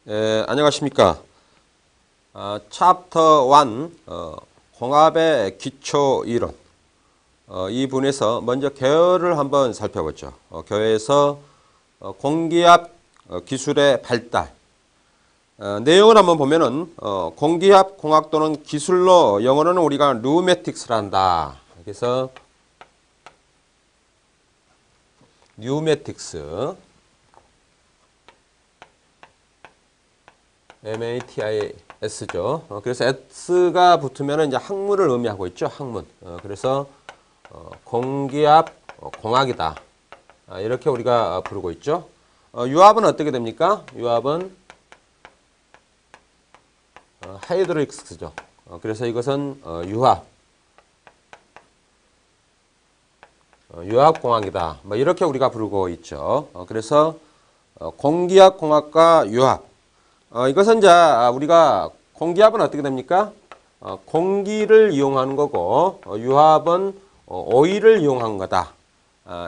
안녕하십니까. 챕터 1 공합의 기초 이론 이 분에서 먼저 계열을 한번 살펴보죠. 계열에서 공기압 기술의 발달 내용을 한번 보면은 공기압 공학 또는 기술로 영어로는 우리가 뉴매틱스를 한다. 그래서 뉴매틱스 MATIS죠. 그래서 S가 붙으면 이제 학문을 의미하고 있죠. 학문. 그래서 공기압 공학이다. 이렇게 우리가 부르고 있죠. 유압은 어떻게 됩니까? 유압은 하이드로익스죠. 그래서 이것은 유압 공학이다. 뭐 이렇게 우리가 부르고 있죠. 그래서 공기압 공학과 유압. 이것은 이제 우리가 공기압은 어떻게 됩니까? 공기를 이용하는 거고 유압은 오일을 이용한 거다.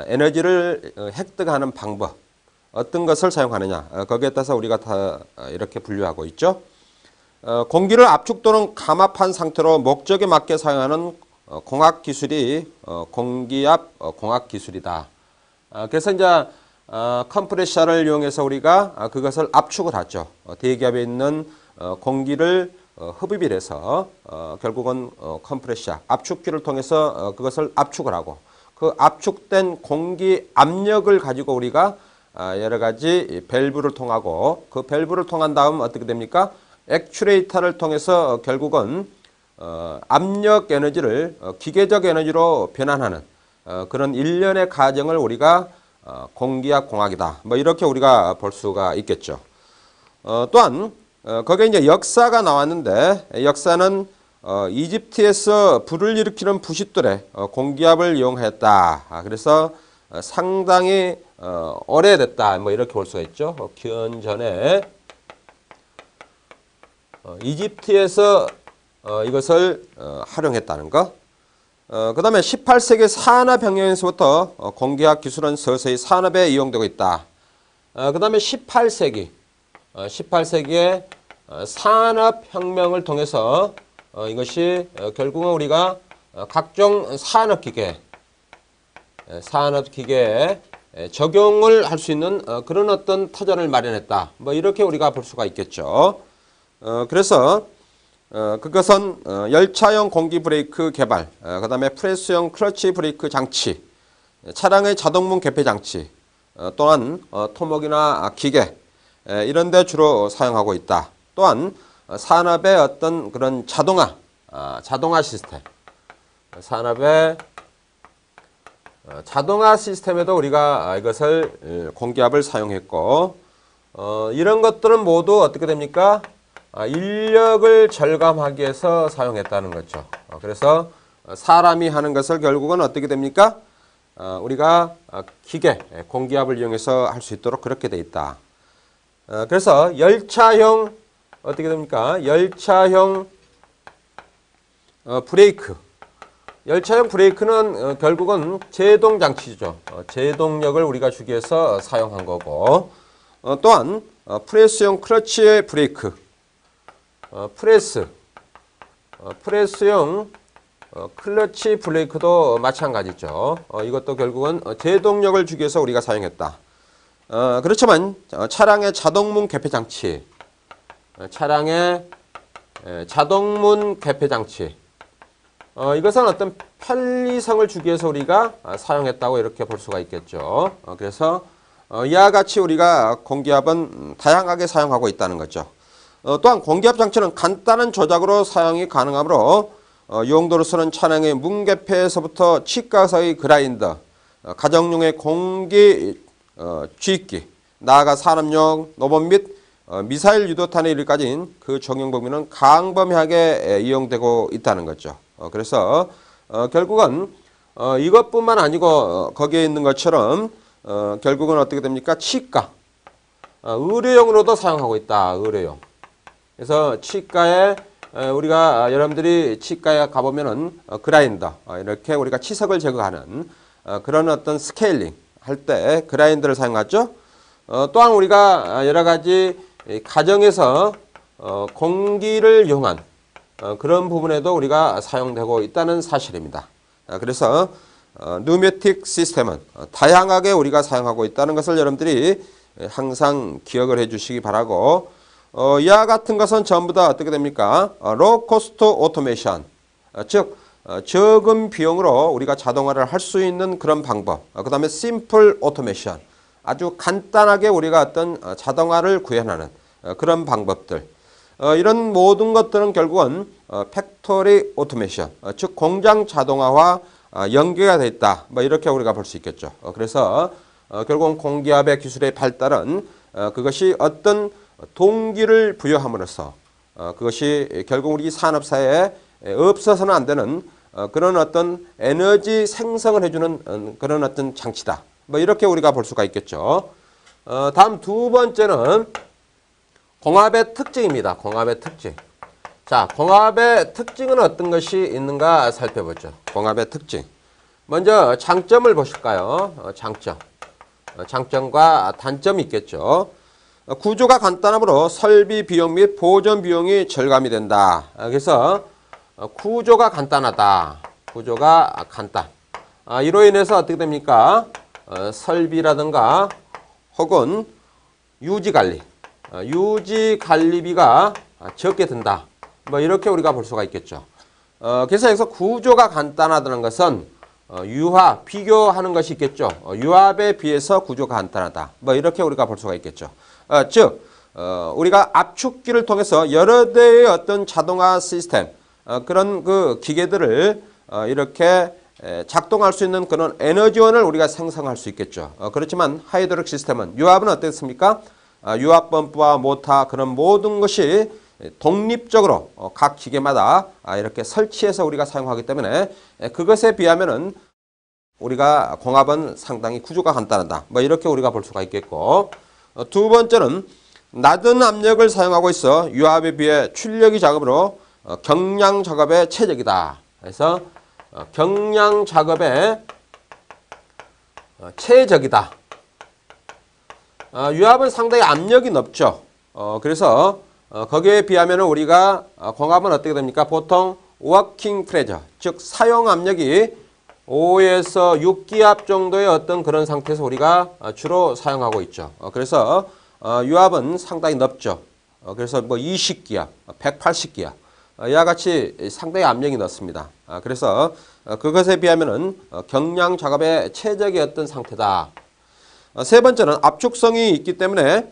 에너지를 획득하는 방법. 어떤 것을 사용하느냐. 거기에 따라서 우리가 다 이렇게 분류하고 있죠. 공기를 압축 또는 감압한 상태로 목적에 맞게 사용하는 공학 기술이 공기압 공학 기술이다. 그래서 이제 컴프레셔를 이용해서 우리가 그것을 압축을 하죠. 대기압에 있는 공기를 흡입을 해서 결국은 컴프레셔, 압축기를 통해서 그것을 압축을 하고 그 압축된 공기 압력을 가지고 우리가 여러 가지 밸브를 통하고 그 밸브를 통한 다음 어떻게 됩니까? 액추레이터를 통해서 결국은 압력 에너지를 기계적 에너지로 변환하는 그런 일련의 과정을 우리가 공기압 공학이다. 뭐 이렇게 우리가 볼 수가 있겠죠. 또한 거기에 이제 역사가 나왔는데 역사는 이집트에서 불을 일으키는 부싯돌에 공기압을 이용했다. 그래서 상당히 오래됐다. 뭐 이렇게 볼 수가 있죠. 기원전에 이집트에서 이것을 활용했다는 거. 그 다음에 18세기 산업혁명에서부터 공기압 기술은 서서히 산업에 이용되고 있다. 그 다음에 18세기에 산업혁명을 통해서 이것이 결국은 우리가 각종 산업기계에 적용을 할 수 있는 그런 어떤 터전을 마련했다. 뭐 이렇게 우리가 볼 수가 있겠죠. 그래서 그것은 열차용 공기 브레이크 개발, 그 다음에 프레스용 클러치 브레이크 장치, 차량의 자동문 개폐 장치, 또한 토목이나 기계 이런 데 주로 사용하고 있다. 또한 산업의 어떤 그런 자동화 시스템, 산업의 자동화 시스템에도 우리가 이것을 공기압을 사용했고 이런 것들은 모두 어떻게 됩니까? 인력을 절감하기 위해서 사용했다는 거죠. 그래서 사람이 하는 것을 결국은 어떻게 됩니까? 우리가 기계, 공기압을 이용해서 할 수 있도록 그렇게 돼 있다. 그래서 열차형 어떻게 됩니까? 열차형 브레이크. 열차형 브레이크는 결국은 제동 장치죠. 제동력을 우리가 주기 위해서 사용한 거고 또한 프레스용 클러치 브레이크. 프레스용 클러치 브레이크도 마찬가지죠. 이것도 결국은 제동력을 주기 위해서 우리가 사용했다. 그렇지만 차량의 자동문 개폐 장치, 차량의 자동문 개폐 장치, 이것은 어떤 편리성을 주기 위해서 우리가 사용했다고 이렇게 볼 수가 있겠죠. 그래서 이와 같이 우리가 공기압은 다양하게 사용하고 있다는 거죠. 또한 공기압 장치는 간단한 조작으로 사용이 가능하므로 용도로서는 차량의 문개폐에서부터 치가서의 그라인더, 가정용의 공기 쥐기, 나아가 산업용 로봇 및 미사일 유도탄에 이르기까지는 그 적용 범위는 광범위하게 이용되고 있다는 거죠. 그래서 결국은 이것뿐만 아니고 거기에 있는 것처럼 결국은 어떻게 됩니까? 치과, 의료용으로도 사용하고 있다. 의료용. 그래서 치과에 우리가 여러분들이 치과에 가보면은 그라인더 이렇게 우리가 치석을 제거하는 그런 어떤 스케일링 할 때 그라인더를 사용하죠. 또한 우리가 여러 가지 이 가정에서 공기를 이용한 그런 부분에도 우리가 사용되고 있다는 사실입니다. 그래서 누메틱 시스템은 다양하게 우리가 사용하고 있다는 것을 여러분들이 항상 기억을 해 주시기 바라고, 이와 같은 것은 전부 다 어떻게 됩니까? 로우 코스트 오토메이션, 즉 적은 비용으로 우리가 자동화를 할 수 있는 그런 방법, 그 다음에 심플 오토메이션, 아주 간단하게 우리가 어떤 자동화를 구현하는 그런 방법들, 이런 모든 것들은 결국은 팩토리 오토메이션, 즉 공장 자동화와 연계가 되어 있다. 뭐 이렇게 우리가 볼 수 있겠죠. 그래서 결국은 공기압의 기술의 발달은 그것이 어떤 동기를 부여함으로써 그것이 결국 우리 산업사회에 없어서는 안 되는 그런 어떤 에너지 생성을 해주는 그런 어떤 장치다. 뭐 이렇게 우리가 볼 수가 있겠죠. 다음 두 번째는 공압의 특징입니다. 공압의 특징. 자, 공압의 특징은 어떤 것이 있는가 살펴보죠. 공압의 특징. 먼저 장점을 보실까요? 장점. 장점과 단점이 있겠죠. 구조가 간단하므로 설비 비용 및 보존 비용이 절감이 된다. 그래서 구조가 간단하다. 구조가 간단. 이로 인해서 어떻게 됩니까? 설비라든가 혹은 유지관리. 유지관리비가 적게 든다. 뭐 이렇게 우리가 볼 수가 있겠죠. 그래서 여기서 구조가 간단하다는 것은 유압, 비교하는 것이 있겠죠. 유압에 비해서 구조가 간단하다. 뭐 이렇게 우리가 볼 수가 있겠죠. 즉 우리가 압축기를 통해서 여러 대의 어떤 자동화 시스템, 그런 그 기계들을 이렇게 작동할 수 있는 그런 에너지원을 우리가 생성할 수 있겠죠. 그렇지만 하이드롤릭 시스템은 유압은 어떻습니까? 유압 펌프와 모터 그런 모든 것이 독립적으로 각 기계마다 이렇게 설치해서 우리가 사용하기 때문에 그것에 비하면은 우리가 공압은 상당히 구조가 간단하다. 뭐 이렇게 우리가 볼 수가 있겠고, 두 번째는 낮은 압력을 사용하고 있어 유압에 비해 출력이 작으므로 경량 작업에 최적이다. 그래서 경량 작업에 최적이다. 유압은 상당히 압력이 높죠. 그래서 거기에 비하면 우리가 공압은 어떻게 됩니까? 보통 워킹 프레저, 즉 사용 압력이 5에서 6기압 정도의 어떤 그런 상태에서 우리가 주로 사용하고 있죠. 그래서 유압은 상당히 높죠. 그래서 뭐 20기압, 180기압 이와 같이 상당히 압력이 높습니다. 그래서 그것에 비하면은 경량 작업에 최적의 어떤 상태다. 세 번째는 압축성이 있기 때문에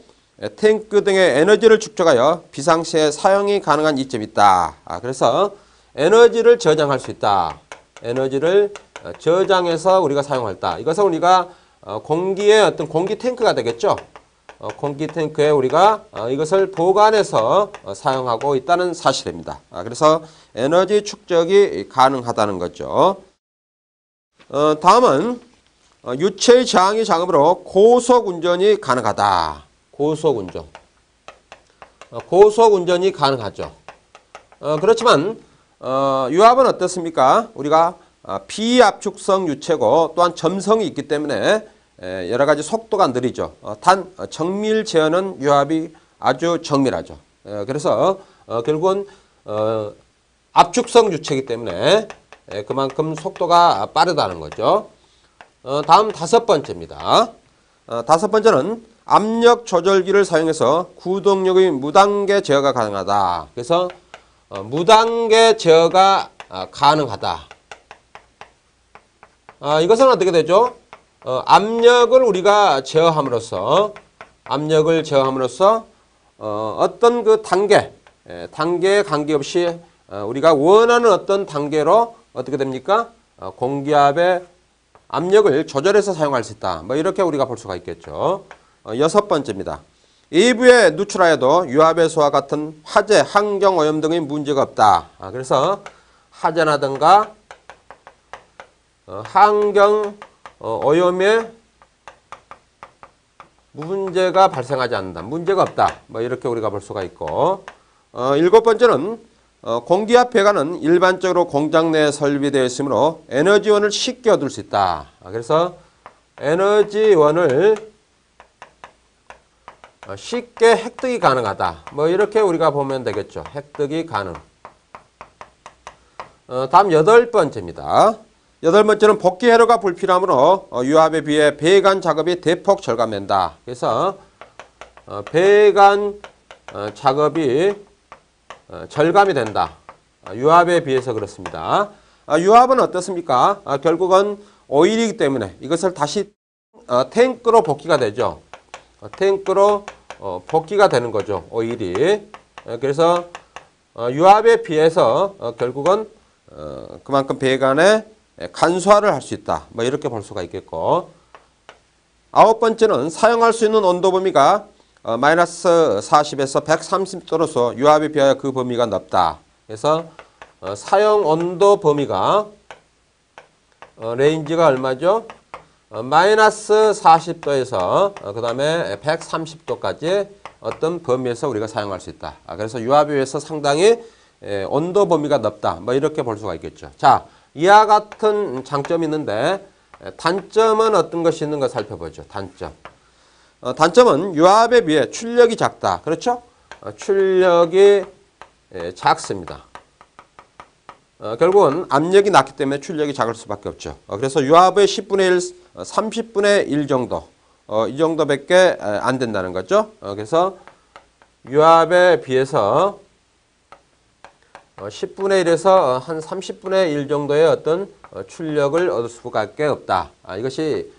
탱크 등의 에너지를 축적하여 비상시에 사용이 가능한 이점이 있다. 그래서 에너지를 저장할 수 있다. 에너지를 저장해서 우리가 사용할다. 이것은 우리가 공기의 어떤 공기 탱크가 되겠죠. 공기 탱크에 우리가 이것을 보관해서 사용하고 있다는 사실입니다. 그래서 에너지 축적이 가능하다는 거죠. 다음은 유체의 저항이 작으므로 고속 운전이 가능하다. 고속 운전. 고속 운전이 가능하죠. 그렇지만 유압은 어떻습니까? 우리가 비압축성 유체고 또한 점성이 있기 때문에 여러 가지 속도가 느리죠. 단 정밀 제어는 유압이 아주 정밀하죠. 그래서 결국은 압축성 유체이기 때문에 그만큼 속도가 빠르다는 거죠. 다음 다섯 번째입니다. 다섯 번째는 압력 조절기를 사용해서 구동력의 무단계 제어가 가능하다. 그래서 무단계 제어가 가능하다. 이것은 어떻게 되죠? 압력을 우리가 제어함으로써 어떤 그 단계에 관계없이 우리가 원하는 어떤 단계로 어떻게 됩니까? 공기압의 압력을 조절해서 사용할 수 있다. 뭐 이렇게 우리가 볼 수가 있겠죠. 여섯 번째입니다. 외부에 누출하여도 유압 해소와 같은 화재, 환경 오염 등의 문제가 없다. 그래서 화재라든가 환경 오염에 문제가 발생하지 않는다. 문제가 없다. 뭐 이렇게 우리가 볼 수가 있고, 일곱 번째는 공기압 배관은 일반적으로 공장 내에 설비되어 있으므로 에너지원을 쉽게 얻을 수 있다. 그래서 에너지원을 쉽게 획득이 가능하다. 뭐 이렇게 우리가 보면 되겠죠. 획득이 가능. 다음 8번째입니다. 8번째는 복귀 회로가 불필요하므로 유압에 비해 배관 작업이 대폭 절감된다. 그래서 배관 작업이 절감이 된다. 유압에 비해서 그렇습니다. 유압은 어떻습니까? 결국은 오일이기 때문에 이것을 다시 탱크로 복귀가 되죠. 탱크로 복귀가 되는 거죠. 오일이. 그래서 유압에 비해서 결국은 그만큼 배관에 간소화를 할 수 있다. 뭐 이렇게 볼 수가 있겠고. 9번째는 사용할 수 있는 온도 범위가 마이너스 40에서 130도로서 유압에 비하여 그 범위가 넓다. 그래서 사용 온도 범위가 레인지가 얼마죠? 마이너스 40도에서 그 다음에 130도까지 어떤 범위에서 우리가 사용할 수 있다. 그래서 유압에 비해서 상당히 온도 범위가 넓다. 뭐 이렇게 볼 수가 있겠죠. 자, 이와 같은 장점이 있는데 단점은 어떤 것이 있는 가 살펴보죠. 단점. 단점은 유압에 비해 출력이 작다. 그렇죠? 출력이 작습니다. 결국은 압력이 낮기 때문에 출력이 작을 수밖에 없죠. 그래서 유압의 10분의 1, 30분의 1 정도, 이 정도밖에 안 된다는 거죠. 그래서 유압에 비해서 10분의 1에서 한 30분의 1 정도의 어떤 출력을 얻을 수밖에 없다. 이것이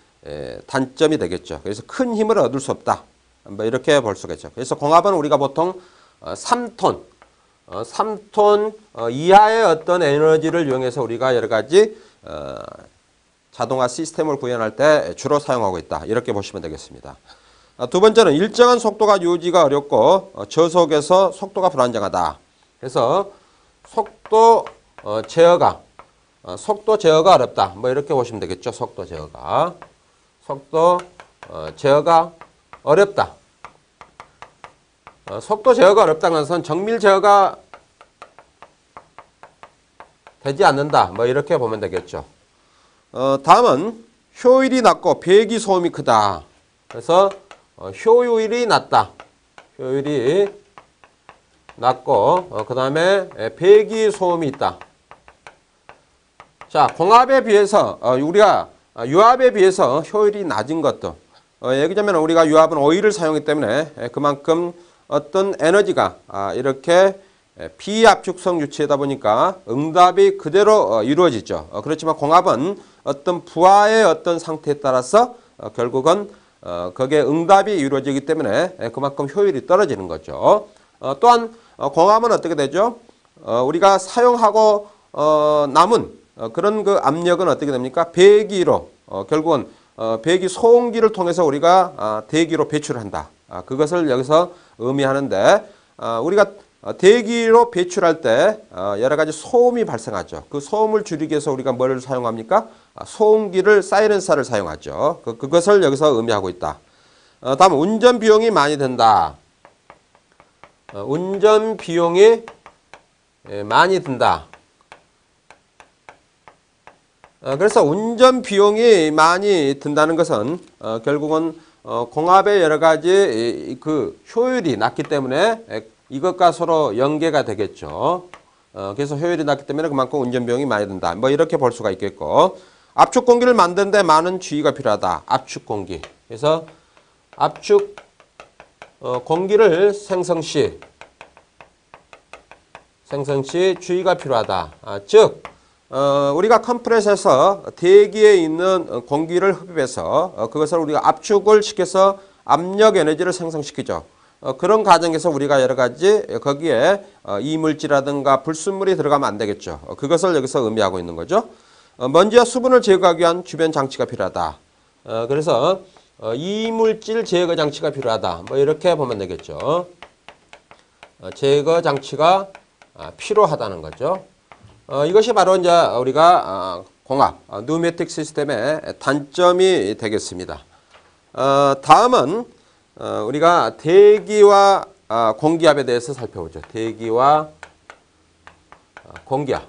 단점이 되겠죠. 그래서 큰 힘을 얻을 수 없다. 뭐 이렇게 볼 수가 있죠. 그래서 공압은 우리가 보통 3톤 이하의 어떤 에너지를 이용해서 우리가 여러 가지 자동화 시스템을 구현할 때 주로 사용하고 있다. 이렇게 보시면 되겠습니다. 두 번째는 일정한 속도가 유지가 어렵고 저속에서 속도가 불안정하다. 그래서 속도 제어가 어렵다. 뭐 이렇게 보시면 되겠죠. 속도 제어가 어렵다. 속도 제어가 어렵다는 것은 정밀 제어가 되지 않는다. 뭐 이렇게 보면 되겠죠. 다음은 효율이 낮고 배기 소음이 크다. 그래서 효율이 낮다. 효율이 낮고 그 다음에 배기 소음이 있다. 자, 공압에 비해서 우리가 유압에 비해서 효율이 낮은 것도 얘기하자면 우리가 유압은 오일을 사용하기 때문에 그만큼 어떤 에너지가 이렇게 비압축성 유체이다 보니까 응답이 그대로 이루어지죠. 그렇지만 공압은 어떤 부하의 어떤 상태에 따라서 결국은 거기에 응답이 이루어지기 때문에 그만큼 효율이 떨어지는 거죠. 또한 공압은 어떻게 되죠? 우리가 사용하고 남은 그런 그 압력은 어떻게 됩니까? 배기로 결국은 배기 소음기를 통해서 우리가 대기로 배출한다. 그것을 여기서 의미하는데 우리가 대기로 배출할 때 여러 가지 소음이 발생하죠. 그 소음을 줄이기 위해서 우리가 뭘 사용합니까? 소음기를 사이렌서를 사용하죠. 그것을 여기서 의미하고 있다. 다음 운전 비용이 많이 든다. 운전 비용이 많이 든다. 그래서 운전 비용이 많이 든다는 것은 결국은 공압의 여러 가지 그 효율이 낮기 때문에 이것과 서로 연계가 되겠죠. 그래서 효율이 낮기 때문에 그만큼 운전 비용이 많이 든다. 뭐 이렇게 볼 수가 있겠고, 압축 공기를 만드는데 많은 주의가 필요하다. 압축 공기. 그래서 압축 공기를 생성 시 주의가 필요하다. 즉 우리가 컴프레서에서 대기에 있는 공기를 흡입해서 그것을 우리가 압축을 시켜서 압력 에너지를 생성시키죠. 그런 과정에서 우리가 여러 가지 거기에 이물질이라든가 불순물이 들어가면 안 되겠죠. 그것을 여기서 의미하고 있는 거죠. 먼지와 수분을 제거하기 위한 주변 장치가 필요하다. 그래서 이물질 제거 장치가 필요하다. 뭐 이렇게 보면 되겠죠. 제거 장치가 필요하다는 거죠. 이것이 바로 이제 우리가 공압, 뉴매틱 시스템의 단점이 되겠습니다. 다음은 우리가 대기와 공기압에 대해서 살펴보죠. 대기와 공기압.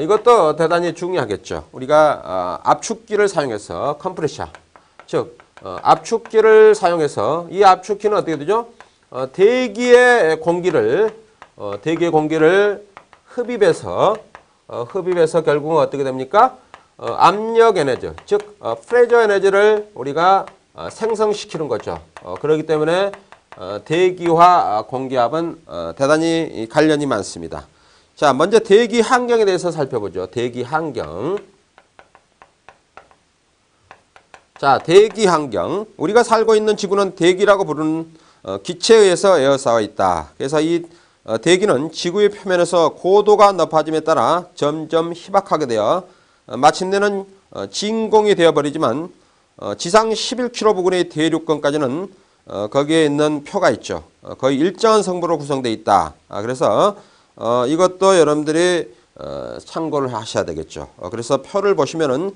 이것도 대단히 중요하겠죠. 우리가 압축기를 사용해서 컴프레셔, 즉 압축기를 사용해서 이 압축기는 어떻게 되죠? 대기의 공기를 흡입해서 결국은 어떻게 됩니까? 압력 에너지, 즉 프레저 에너지를 우리가 생성시키는 거죠. 그렇기 때문에 대기와 공기압은 대단히 관련이 많습니다. 자, 먼저 대기 환경에 대해서 살펴보죠. 대기 환경. 자, 대기 환경. 우리가 살고 있는 지구는 대기라고 부르는 기체에 의해서 에워싸여 있다. 그래서 이 대기는 지구의 표면에서 고도가 높아짐에 따라 점점 희박하게 되어 마침내는 진공이 되어버리지만 지상 11km 부근의 대륙권까지는 거기에 있는 표가 있죠. 거의 일정한 성분으로 구성되어 있다. 그래서 이것도 여러분들이 참고를 하셔야 되겠죠. 그래서 표를 보시면은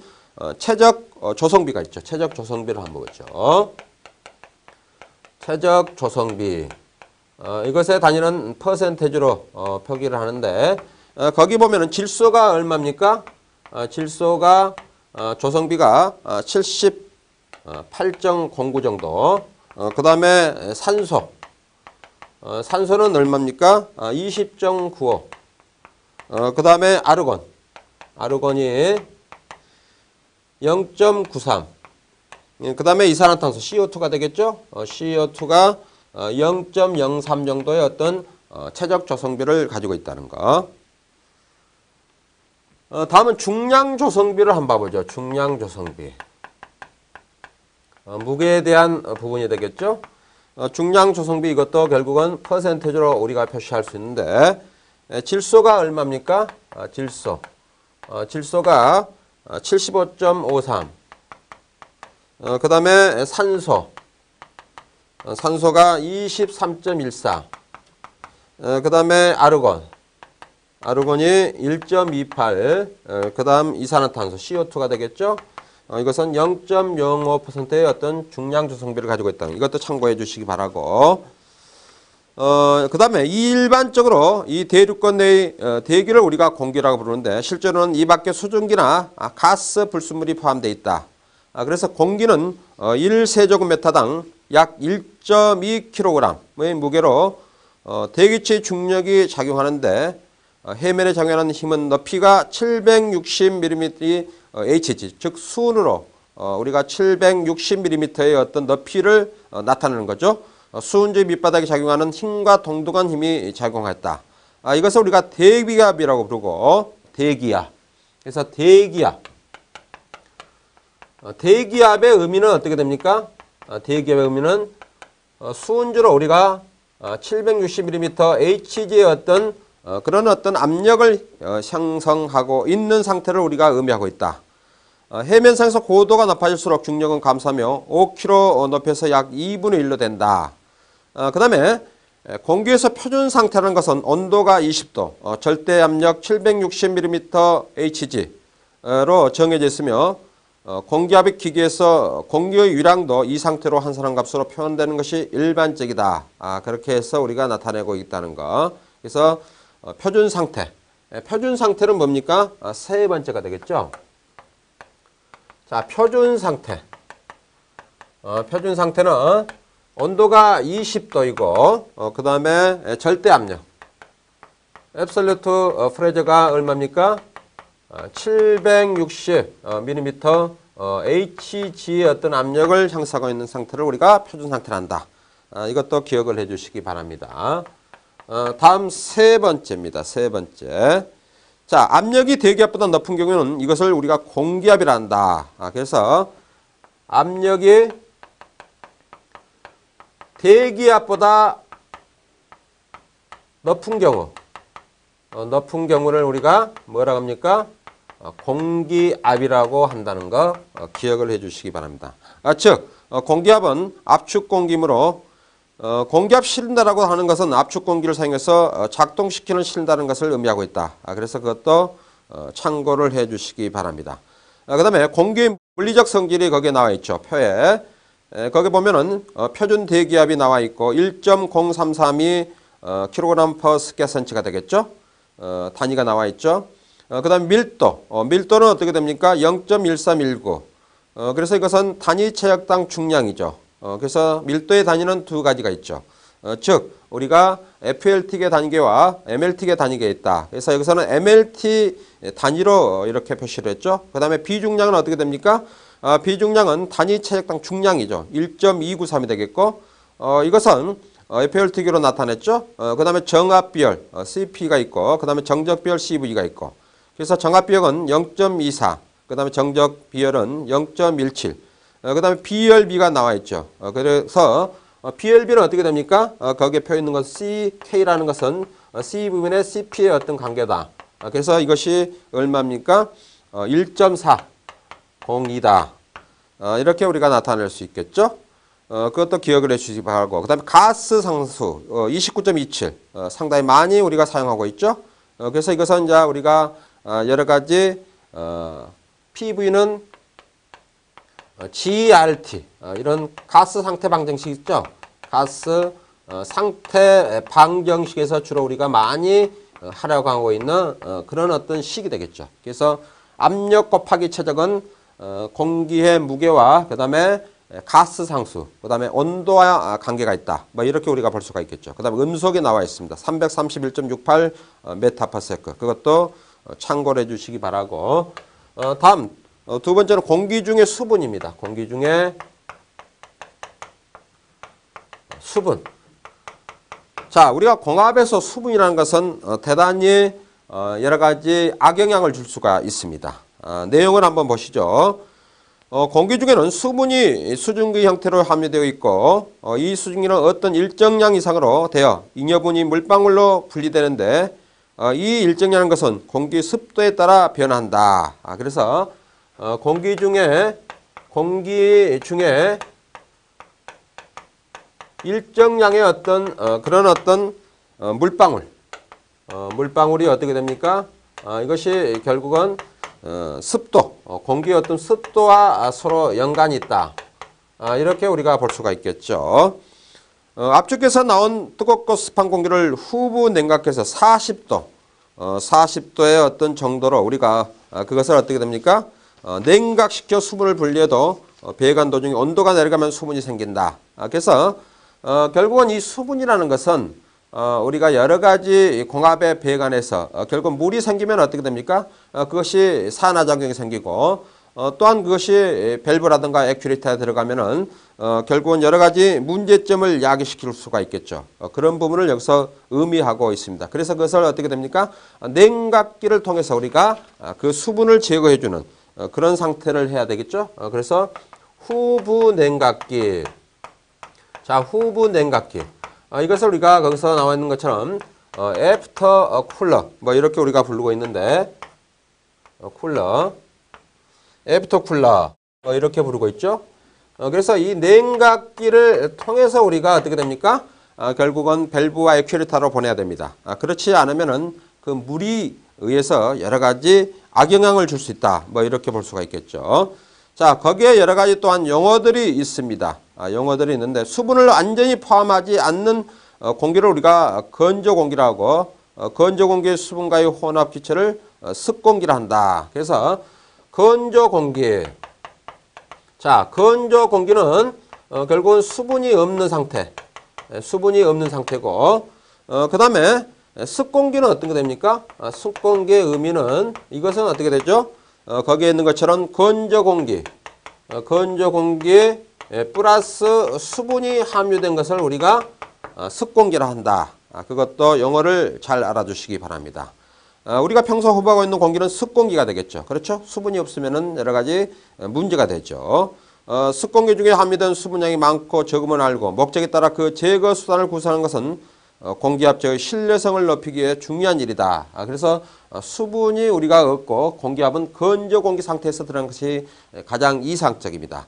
최적 조성비가 있죠. 최적 조성비를 한번 보죠. 최적 조성비. 이것의 단위는 퍼센테이지로 표기를 하는데 거기 보면은 질소가 얼마입니까? 질소가 조성비가 78.09 정도. 그 다음에 산소. 산소는 얼마입니까? 20.95. 그 다음에 아르곤. 아르곤이 0.93. 그 다음에 이산화탄소 CO2가 되겠죠? CO2가 0.03 정도의 어떤 최적 조성비를 가지고 있다는 거. 다음은 중량 조성비를 한번 봐보죠. 중량 조성비. 무게에 대한 부분이 되겠죠. 중량 조성비 이것도 결국은 퍼센테이지로 우리가 표시할 수 있는데 질소가 얼마입니까? 질소가 75.53. 그 다음에 산소가 23.14. 그 다음에 아르곤이 1.28. 그 다음 이산화탄소 CO2가 되겠죠. 이것은 0.05%의 어떤 중량 조성비를 가지고 있다. 이것도 참고해 주시기 바라고. 그 다음에 일반적으로 이 대륙권 내의 대기를 우리가 공기라고 부르는데 실제로는 이 밖에 수증기나 가스, 불순물이 포함되어 있다. 그래서 공기는 1세제곱미터당 약 1.2kg의 무게로 대기체의 중력이 작용하는데 해면에 작용하는 힘은 높이가 760mm Hg, 즉 수은으로 우리가 760mm의 어떤 높이를 나타내는 거죠. 수은주의 밑바닥에 작용하는 힘과 동등한 힘이 작용했다. 이것을 우리가 대기압이라고 부르고 대기압. 그래서 대기압의 의미는 어떻게 됩니까? 대기압의 의미는 수은주로 우리가 760mm Hg의 어떤 그런 어떤 압력을 형성하고 있는 상태를 우리가 의미하고 있다. 해면상에서 고도가 높아질수록 중력은 감소하며 5km 높이에서 약 2분의 1로 된다. 그 다음에 공기에서 표준 상태라는 것은 온도가 20도, 절대 압력 760mm Hg로 정해져 있으며 공기압의 기계에서 공기의 유량도 이 상태로 한 사람 값으로 표현되는 것이 일반적이다. 그렇게 해서 우리가 나타내고 있다는 거. 그래서 표준 상태. 표준 상태는 뭡니까? 세 번째가 되겠죠. 자, 표준 상태. 표준 상태는 온도가 20도이고, 그 다음에 절대 압력. 앱솔루트 프레저가 얼마입니까? 760mm Hg의 어떤 압력을 형성하고 있는 상태를 우리가 표준 상태로 한다. 이것도 기억을 해 주시기 바랍니다. 다음 세 번째입니다. 세 번째. 자, 압력이 대기압보다 높은 경우는 이것을 우리가 공기압이라 한다. 그래서 압력이 대기압보다 높은 경우를 우리가 뭐라고 합니까? 공기압이라고 한다는 거 기억을 해 주시기 바랍니다. 즉 공기압은 압축 공기이므로 공기압 실린다라고 하는 것은 압축 공기를 사용해서 작동시키는 실린다는 것을 의미하고 있다. 그래서 그것도 참고를 해 주시기 바랍니다. 그 다음에 공기의 물리적 성질이 거기에 나와 있죠. 표에. 거기 보면은 표준 대기압이 나와 있고 1.033이 kg/square 되겠죠. 단위가 나와 있죠. 그 다음에 밀도. 밀도는 어떻게 됩니까? 0.1319. 그래서 이것은 단위 체역당 중량이죠. 그래서 밀도의 단위는 두 가지가 있죠. 즉 우리가 FLT계 단위계와 MLT계 단위계에 있다. 그래서 여기서는 MLT 단위로 이렇게 표시를 했죠. 그 다음에 비중량은 어떻게 됩니까? 비중량은 단위 체역당 중량이죠. 1.293이 되겠고 이것은 FLT계로 나타냈죠. 그 다음에 정압비열 CP가 있고 그 다음에 정적비열 CV가 있고 그래서 정압비열은 0.24 그 다음에 정적비열은 0.17 그 다음에 비열비가 나와 있죠. 그래서 비열비는 어떻게 됩니까? 거기에 표 있는 것 CK라는 것은 C부분의 CP의 어떤 관계다. 그래서 이것이 얼마입니까? 1.402다. 이렇게 우리가 나타낼 수 있겠죠. 그것도 기억을 해주시기 바라고. 그 다음에 가스 상수 29.27 상당히 많이 우리가 사용하고 있죠. 그래서 이것은 이제 우리가 여러 가지 PV는 GRT 이런 가스 상태 방정식 있죠. 가스 상태 방정식에서 주로 우리가 많이 하려고 하고 있는 그런 어떤 식이 되겠죠. 그래서 압력 곱하기 최적은 공기의 무게와 그 다음에 가스 상수, 그 다음에 온도와 관계가 있다. 뭐 이렇게 우리가 볼 수가 있겠죠. 그 다음에 음속에 나와 있습니다. 331.68 메타파세크. 그것도 참고를 해 주시기 바라고. 다음 두 번째는 공기 중의 수분입니다. 공기 중에 수분. 자, 우리가 공합에서 수분이라는 것은 대단히 여러 가지 악영향을 줄 수가 있습니다. 내용을 한번 보시죠. 공기 중에는 수분이 수증기 형태로 함유되어 있고 이 수증기는 어떤 일정량 이상으로 되어 잉여분이 물방울로 분리되는데 이 일정량인 것은 공기 습도에 따라 변한다. 그래서 공기 중에 일정량의 어떤 그런 어떤 물방울이 어떻게 됩니까? 이것이 결국은 습도, 공기의 어떤 습도와 서로 연관이 있다. 이렇게 우리가 볼 수가 있겠죠. 압축해서 나온 뜨겁고 습한 공기를 후부 냉각해서 40도, 40도의 어떤 정도로 우리가 그것을 어떻게 됩니까? 냉각시켜 수분을 분리해도 배관 도중에 온도가 내려가면 수분이 생긴다. 그래서 결국은 이 수분이라는 것은 우리가 여러 가지 공합의 배관에서 결국 물이 생기면 어떻게 됩니까? 그것이 산화작용이 생기고 또한 그것이 밸브라든가 액추에이터에 들어가면은 결국은 여러 가지 문제점을 야기시킬 수가 있겠죠. 그런 부분을 여기서 의미하고 있습니다. 그래서 그것을 어떻게 됩니까? 냉각기를 통해서 우리가 그 수분을 제거해주는 그런 상태를 해야 되겠죠. 그래서 후부 냉각기. 자, 후부 냉각기. 이것을 우리가 거기서 나와 있는 것처럼 애프터 쿨러 뭐 이렇게 우리가 부르고 있는데 쿨러, 애프터 쿨러 뭐 이렇게 부르고 있죠. 그래서 이 냉각기를 통해서 우리가 어떻게 됩니까? 결국은 밸브와 액추에이터로 보내야 됩니다. 그렇지 않으면은 그 물이 의해서 여러 가지 악영향을 줄 수 있다. 뭐 이렇게 볼 수가 있겠죠. 자, 거기에 여러 가지 또한 용어들이 있습니다. 용어들이 있는데 수분을 완전히 포함하지 않는 공기를 우리가 건조 공기라고 건조 공기의 수분과의 혼합 기체를 습공기라 한다. 그래서 건조 공기. 자, 건조 공기는 결국은 수분이 없는 상태. 수분이 없는 상태고 그 다음에 습공기는 어떤 게 됩니까? 습공기의 의미는 이것은 어떻게 되죠? 거기에 있는 것처럼 건조 공기. 건조 공기에 플러스 수분이 함유된 것을 우리가 습공기라 한다. 그것도 용어를 잘 알아주시기 바랍니다. 우리가 평소 흡입하고 있는 공기는 습공기가 되겠죠. 그렇죠? 수분이 없으면 여러 가지 문제가 되죠. 습공기 중에 함유된 수분량이 많고 적음을 알고 목적에 따라 그 제거 수단을 구사하는 것은 공기압제의 신뢰성을 높이기 위해 중요한 일이다. 그래서 수분이 우리가 없고 공기압은 건조 공기 상태에서 들어간 것이 가장 이상적입니다.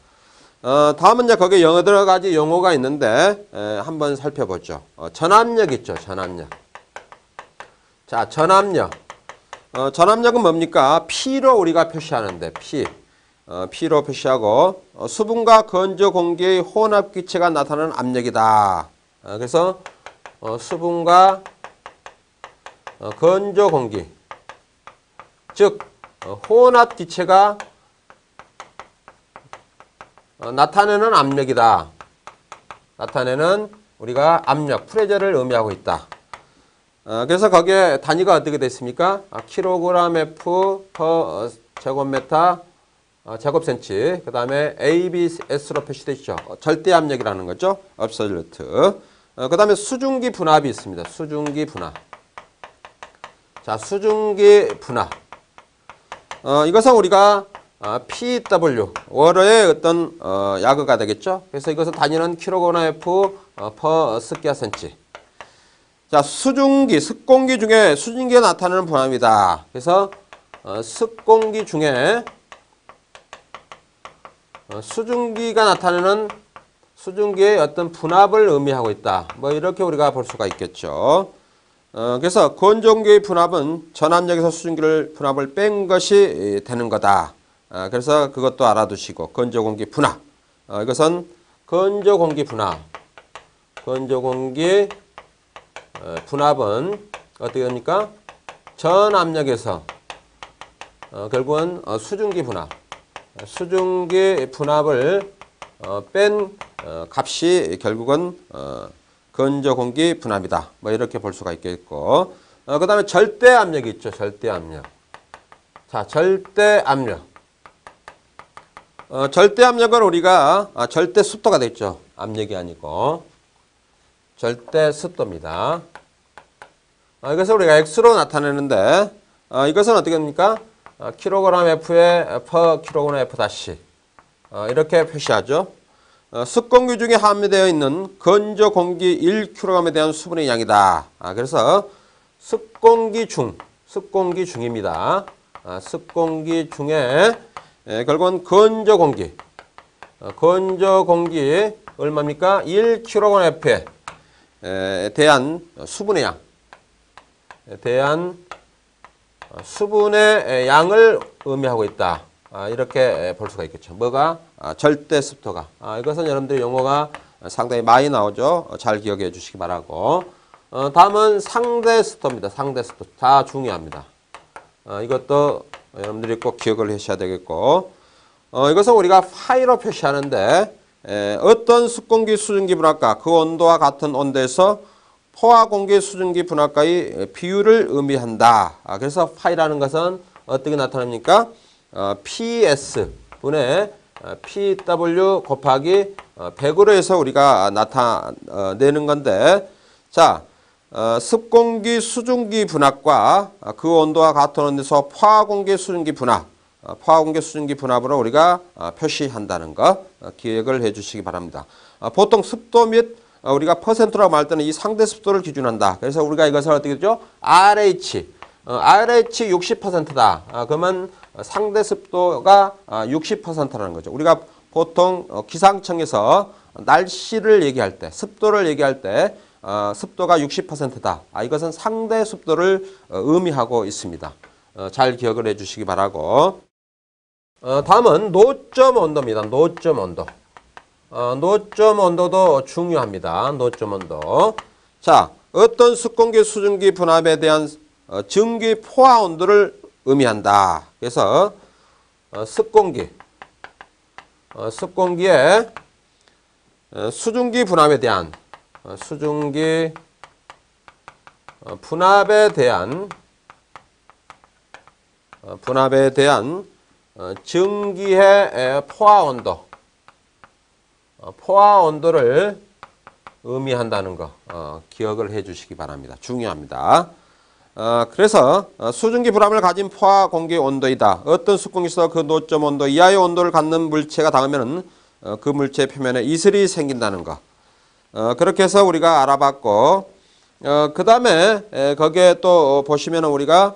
다음은 이제 거기에 여러 가지 용어가 있는데 한번 살펴보죠. 전압력 있죠. 전압력. 자, 전압력. 전압력은 뭡니까? P로 우리가 표시하는데 P로 표시하고 수분과 건조 공기의 혼합 기체가 나타나는 압력이다. 그래서 수분과 건조 공기, 즉 혼합 기체가 나타내는 압력이다. 나타내는 우리가 압력, 프레저를 의미하고 있다. 그래서 거기에 단위가 어떻게 됐습니까? kgf per 제곱미터 제곱센치. 그 다음에 ABS로 표시되어 있죠. 절대 압력이라는 거죠. absolute. 그 다음에 수증기 분압이 있습니다. 수증기 분압. 자, 수증기 분압. 이것은 우리가 PW, 월의 어떤 야그가 되겠죠. 그래서 이것은 단위는 kgf per 스퀘어센치. 자, 수증기, 습공기 중에 수증기가 나타나는 분압이다. 그래서 습공기 중에 수증기가 나타내는 수증기의 어떤 분압을 의미하고 있다. 뭐 이렇게 우리가 볼 수가 있겠죠. 그래서 건조공기의 분압은 전압력에서 수증기를 분압을 뺀 것이 되는 거다. 그래서 그것도 알아두시고 건조공기 분압. 이것은 건조공기 분압. 건조공기 분압은 어떻게 됩니까? 전압력에서 결국은 수증기 분압. 수증기 분압을 뺀 값이 결국은 건조공기 분압이다. 뭐 이렇게 볼 수가 있겠고, 그 다음에 절대 압력이 있죠. 절대 압력. 자, 절대 압력. 절대 압력은 우리가 절대 습도가 됐죠. 압력이 아니고 절대 습도입니다. 이것을 우리가 X로 나타내는데, 이것은 어떻게 됩니까? kgf에 per kgf 다시 이렇게 표시하죠. 습공기 중에 함유되어 있는 건조 공기 1kg에 대한 수분의 양이다. 그래서 습공기 중입니다. 습공기 중에 결국은 건조 공기 얼마입니까? 1kgf에 대한 수분의 양, 수분의 양을 의미하고 있다. 이렇게 볼 수가 있겠죠. 뭐가? 절대 습도가. 이것은 여러분들의 용어가 상당히 많이 나오죠. 잘 기억해 주시기 바라고. 다음은 상대 습도입니다. 상대 습도. 다 중요합니다. 이것도 여러분들이 꼭 기억을 하셔야 되겠고, 이것은 우리가 파이로 표시하는데, 어떤 습공기 수증기 분압과 그 온도와 같은 온도에서 포화공기 수증기 분압과의 비율을 의미한다. 그래서 파이라는 것은 어떻게 나타납니까? PS 분의 PW 곱하기 100으로 해서 우리가 나타내는 건데, 자, 습공기 수증기 분압과 그 온도와 같은 온도에서 포화공기 수증기 분압, 포화공기 수증기 분압으로 우리가 표시한다는 거 기억을 해 주시기 바랍니다. 보통 습도 및 우리가 퍼센트라고 말 때는 이 상대 습도를 기준한다. 그래서 우리가 이것을 어떻게 되죠? RH 60%다. 그러면 상대 습도가 60%라는 거죠. 우리가 보통 기상청에서 날씨를 얘기할 때, 습도를 얘기할 때 습도가 60%다. 이것은 상대 습도를 의미하고 있습니다. 잘 기억을 해 주시기 바라고. 다음은 노점 온도입니다. 노점 온도. 노점 온도도 중요합니다. 노점 온도. 자, 어떤 습공기 수증기 분압에 대한 증기 포화 온도를 의미한다. 그래서 습공기의 수증기 분압에 대한 수증기 분압에 대한 증기의 포화 온도, 포화 온도를 의미한다는 거 기억을 해 주시기 바랍니다. 중요합니다. 그래서 수증기 분압을 가진 포화 공기 온도이다. 어떤 습공기에서 그 노점 온도 이하의 온도를 갖는 물체가 닿으면 그 물체 표면에 이슬이 생긴다는 거. 그렇게 해서 우리가 알아봤고, 그 다음에 거기에 또 보시면 우리가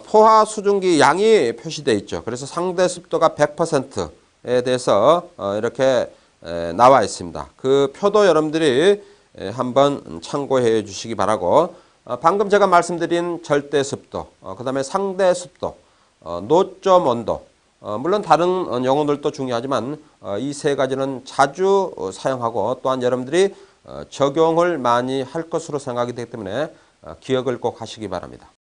포화 수증기 양이 표시되어 있죠. 그래서 상대 습도가 100%에 대해서 이렇게 나와 있습니다. 그 표도 여러분들이 한번 참고해 주시기 바라고, 방금 제가 말씀드린 절대 습도, 그 다음에 상대 습도, 노점 온도, 물론 다른 용어들도 중요하지만 이 세 가지는 자주 사용하고 또한 여러분들이 적용을 많이 할 것으로 생각이 되기 때문에 기억을 꼭 하시기 바랍니다.